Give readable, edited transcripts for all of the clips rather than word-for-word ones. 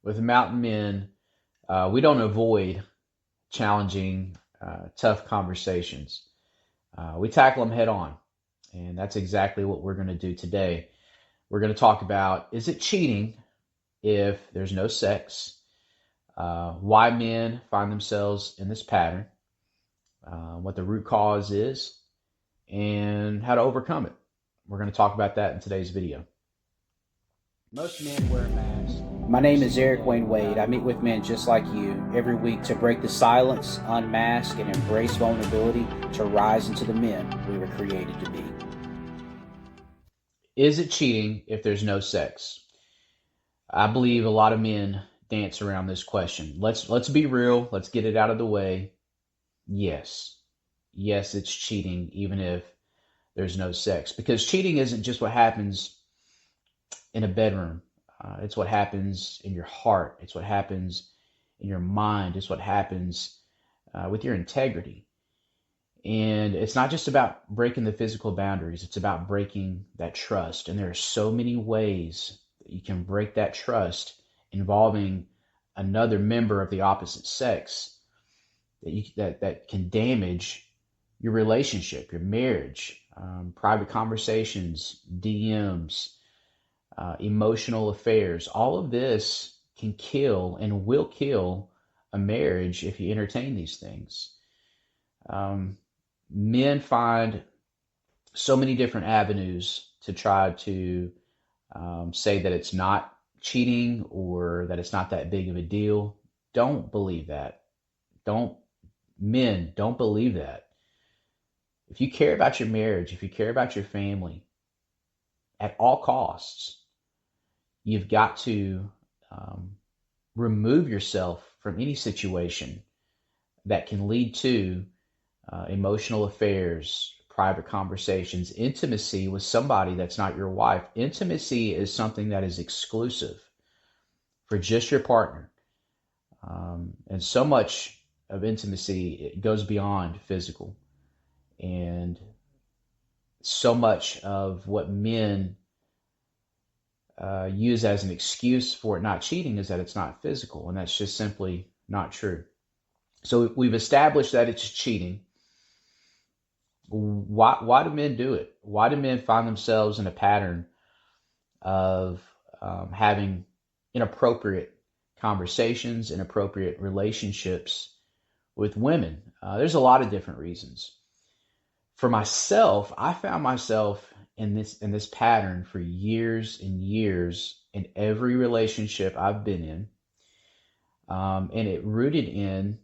with mountain men, we don't avoid challenging, tough conversations. We tackle them head on. And that's exactly what we're going to do today. We're going to talk about, is it cheating if there's no sex? Why men find themselves in this pattern, what the root cause is, and how to overcome it. We're going to talk about that in today's video. Most men wear masks. My name is Eric Wayne Wade. I meet with men just like you every week to break the silence, unmask, and embrace vulnerability to rise into the men we were created to be. Is it cheating if there's no sex? I believe a lot of men dance around this question. Let's be real. Let's get it out of the way. Yes. Yes, it's cheating even if there's no sex, because cheating isn't just what happens in a bedroom. It's what happens in your heart. It's what happens in your mind. It's what happens with your integrity. And it's not just about breaking the physical boundaries. It's about breaking that trust. And there are so many ways that you can break that trust involving another member of the opposite sex that can damage your relationship, your marriage, private conversations, DMs, emotional affairs. All of this can kill and will kill a marriage if you entertain these things. Men find so many different avenues to try to say that it's not cheating or that it's not that big of a deal. Don't believe that. Don't believe that. If you care about your marriage, if you care about your family, at all costs, you've got to remove yourself from any situation that can lead to emotional affairs, private conversations, intimacy with somebody that's not your wife. Intimacy is something that is exclusive for just your partner. And so much of intimacy, it goes beyond physical. And so much of what men use as an excuse for it not cheating is that it's not physical, and that's just simply not true. So we've established that it's cheating. Why do men do it? Why do men find themselves in a pattern of having inappropriate conversations, inappropriate relationships with women? There's a lot of different reasons. For myself, I found myself in this pattern for years and years in every relationship I've been in, and it rooted in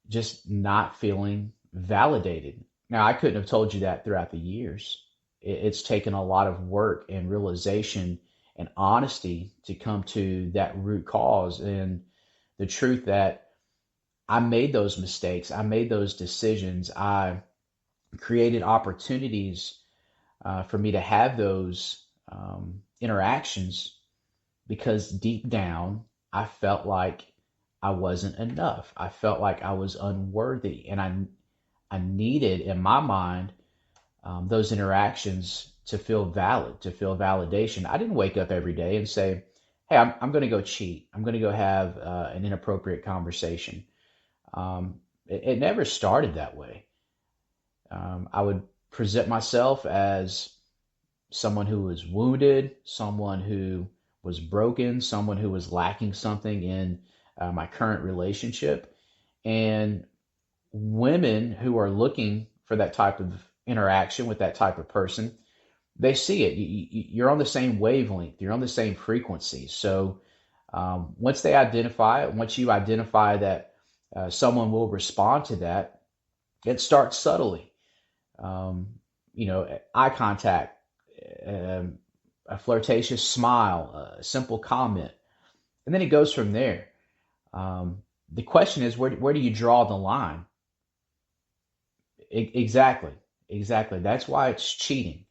just not feeling validated. Now, I couldn't have told you that throughout the years. It's taken a lot of work and realization and honesty to come to that root cause and the truth that I made those mistakes. I made those decisions. I created opportunities for me to have those interactions because deep down, I felt like I wasn't enough. I felt like I was unworthy, and I needed, in my mind, those interactions to feel valid, to feel validation. I didn't wake up every day and say, "Hey, I'm going to go cheat. I'm going to go have an inappropriate conversation." It never started that way. I would present myself as someone who was wounded, someone who was broken, someone who was lacking something in my current relationship. And women who are looking for that type of interaction with that type of person, they see it. You're on the same wavelength, you're on the same frequency. So once they identify it, once you identify that someone will respond to that, it starts subtly. Eye contact, a flirtatious smile, a simple comment, and then it goes from there. The question is, where do you draw the line? Exactly, exactly. That's why it's cheating.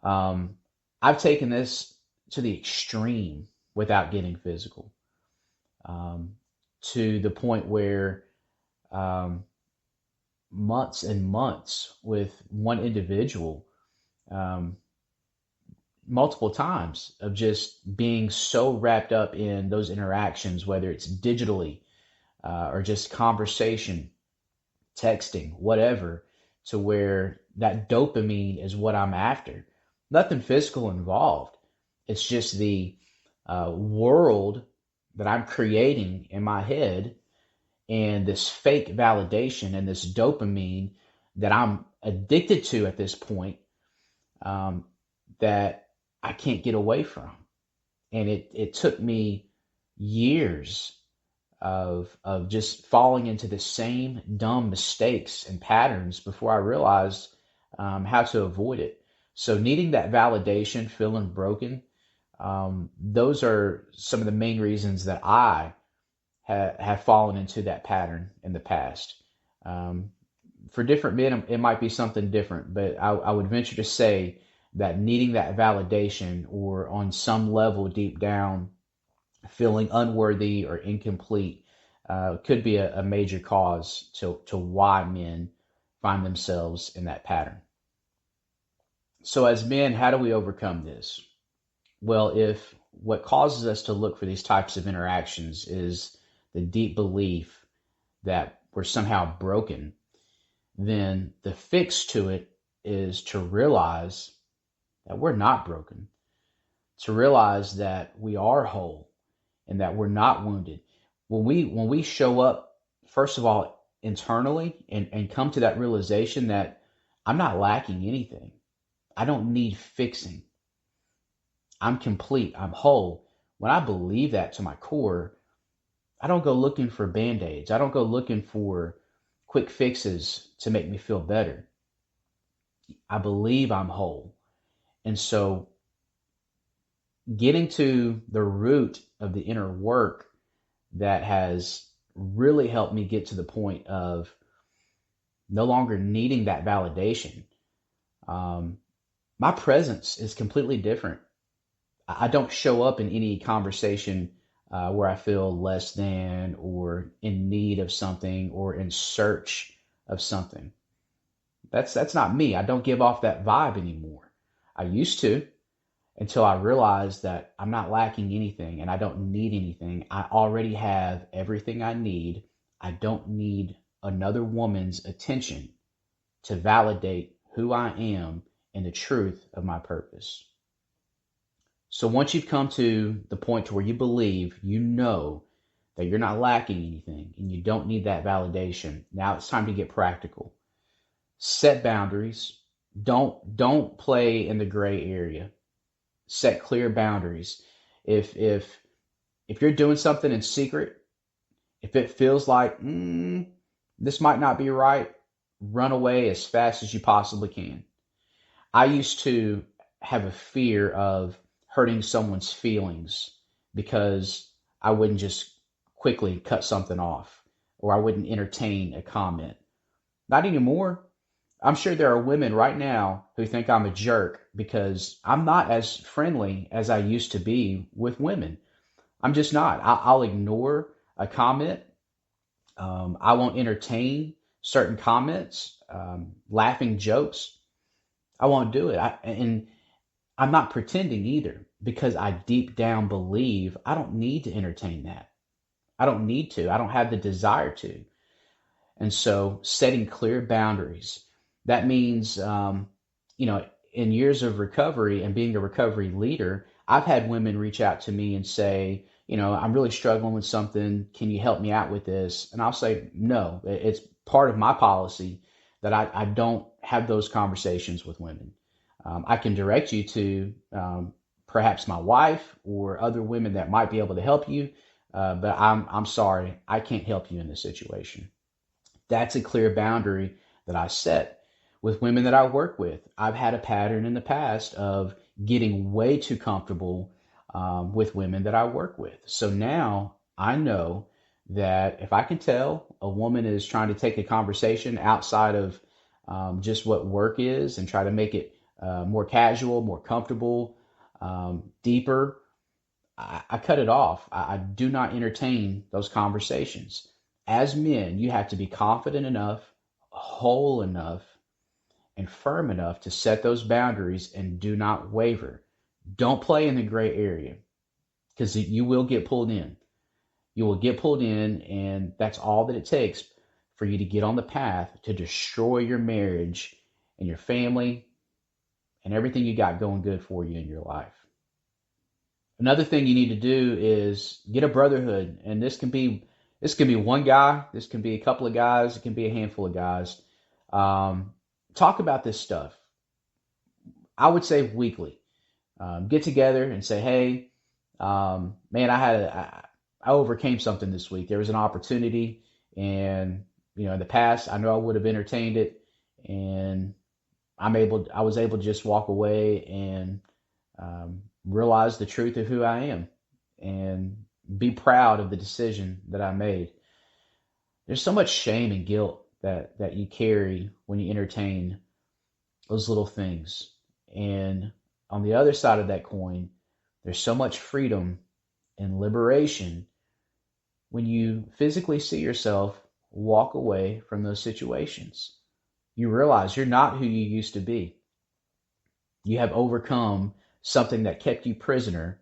I've taken this to the extreme without getting physical, to the point where months and months with one individual, multiple times of just being so wrapped up in those interactions, whether it's digitally or just conversation, texting, whatever, to where that dopamine is what I'm after. Nothing physical involved. It's just the world that I'm creating in my head and this fake validation and this dopamine that I'm addicted to at this point, um, that I can't get away from. And it took me years of just falling into the same dumb mistakes and patterns before I realized how to avoid it. So needing that validation, feeling broken, those are some of the main reasons that I have fallen into that pattern in the past. Um, for different men, it might be something different, but I would venture to say that needing that validation or on some level deep down feeling unworthy or incomplete could be a major cause to why men find themselves in that pattern. So, as men, how do we overcome this? Well, if what causes us to look for these types of interactions is the deep belief that we're somehow broken, then the fix to it is to realize that we're not broken, to realize that we are whole and that we're not wounded. When we show up, first of all, internally and come to that realization that I'm not lacking anything. I don't need fixing. I'm complete. I'm whole. When I believe that to my core, I don't go looking for band-aids. I don't go looking for quick fixes to make me feel better. I believe I'm whole. And so getting to the root of the inner work that has really helped me get to the point of no longer needing that validation. Um, my presence is completely different. I don't show up in any conversation where I feel less than or in need of something or in search of something. That's not me. I don't give off that vibe anymore. I used to, until I realized that I'm not lacking anything and I don't need anything. I already have everything I need. I don't need another woman's attention to validate who I am and the truth of my purpose. So once you've come to the point to where you believe, you know that you're not lacking anything and you don't need that validation, now it's time to get practical. Set boundaries. Don't play in the gray area. Set clear boundaries. If you're doing something in secret, if it feels like this might not be right, run away as fast as you possibly can. I used to have a fear of hurting someone's feelings because I wouldn't just quickly cut something off or I wouldn't entertain a comment. Not anymore. I'm sure there are women right now who think I'm a jerk because I'm not as friendly as I used to be with women. I'm just not. I'll ignore a comment. I won't entertain certain comments, laughing jokes. I won't do it. And I'm not pretending either because I deep down believe I don't need to entertain that. I don't need to. I don't have the desire to. And so setting clear boundaries, that means, in years of recovery and being a recovery leader, I've had women reach out to me and say, I'm really struggling with something. Can you help me out with this? And I'll say, no, it's part of my policy that I don't have those conversations with women. I can direct you to perhaps my wife or other women that might be able to help you. But I'm sorry, I can't help you in this situation. That's a clear boundary that I set with women that I work with. I've had a pattern in the past of getting way too comfortable with women that I work with. So now I know that if I can tell a woman is trying to take a conversation outside of just what work is and try to make it more casual, more comfortable, deeper, I cut it off. I do not entertain those conversations. As men, you have to be confident enough, whole enough, and firm enough to set those boundaries and do not waver. Don't play in the gray area, because you will get pulled in. You will get pulled in, and that's all that it takes for you to get on the path to destroy your marriage and your family and everything you got going good for you in your life. Another thing you need to do is get a brotherhood, and this can be one guy, this can be a couple of guys, it can be a handful of guys. Talk about this stuff. I would say weekly. Get together and say, hey, man, I overcame something this week. There was an opportunity, and in the past, I know I would have entertained it, and I was able to just walk away and realize the truth of who I am, and be proud of the decision that I made. There's so much shame and guilt that you carry when you entertain those little things. And on the other side of that coin, there's so much freedom and liberation when you physically see yourself walk away from those situations. You realize you're not who you used to be. You have overcome something that kept you prisoner,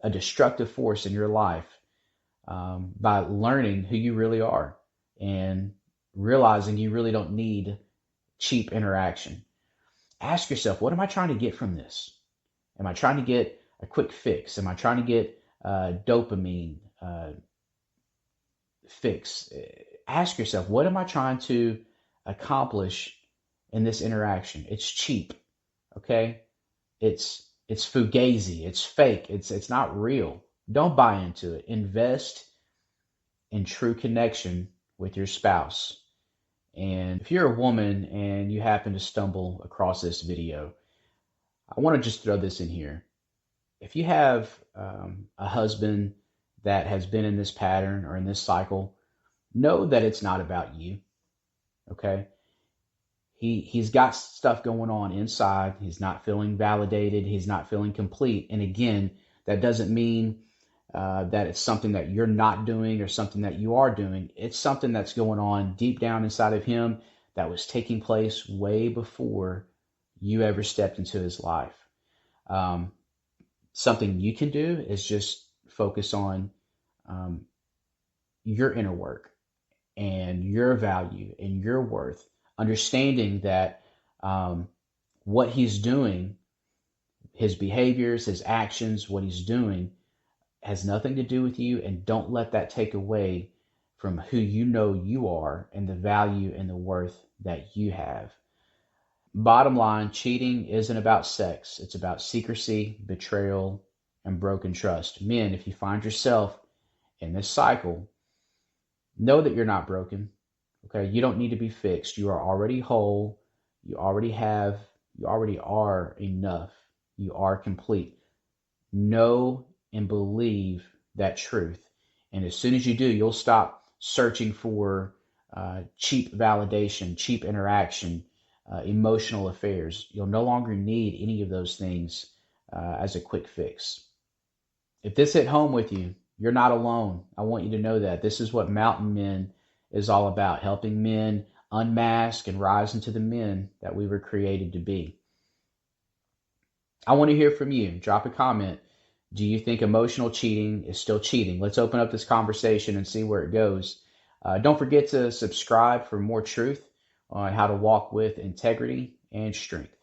a destructive force in your life, by learning who you really are and realizing you really don't need cheap interaction. Ask yourself, what am I trying to get from this? Am I trying to get a quick fix? Am I trying to get dopamine fix? Ask yourself, what am I trying to accomplish in this interaction? It's cheap, okay? It's fugazi, it's fake, it's not real. Don't buy into it. Invest in true connection with your spouse. And if you're a woman and you happen to stumble across this video, I want to just throw this in here. If you have a husband that has been in this pattern or in this cycle, know that it's not about you. Okay? He's got stuff going on inside. He's not feeling validated. He's not feeling complete. And again, that doesn't mean that it's something that you're not doing or something that you are doing. It's something that's going on deep down inside of him that was taking place way before you ever stepped into his life. Something you can do is just focus on your inner work and your value and your worth, understanding that what he's doing, his behaviors, his actions, what he's doing has nothing to do with you, and don't let that take away from who you know you are and the value and the worth that you have. Bottom line, cheating isn't about sex. It's about secrecy, betrayal, and broken trust. Men, if you find yourself in this cycle, know that you're not broken. Okay, you don't need to be fixed. You are already whole. You already are enough. You are complete. Know and believe that truth. And as soon as you do, you'll stop searching for cheap validation, cheap interaction, emotional affairs. You'll no longer need any of those things as a quick fix. If this hit home with you, you're not alone. I want you to know that. This is what Mountain Men is all about, helping men unmask and rise into the men that we were created to be. I want to hear from you. Drop a comment. Do you think emotional cheating is still cheating? Let's open up this conversation and see where it goes. Don't forget to subscribe for more truth on how to walk with integrity and strength.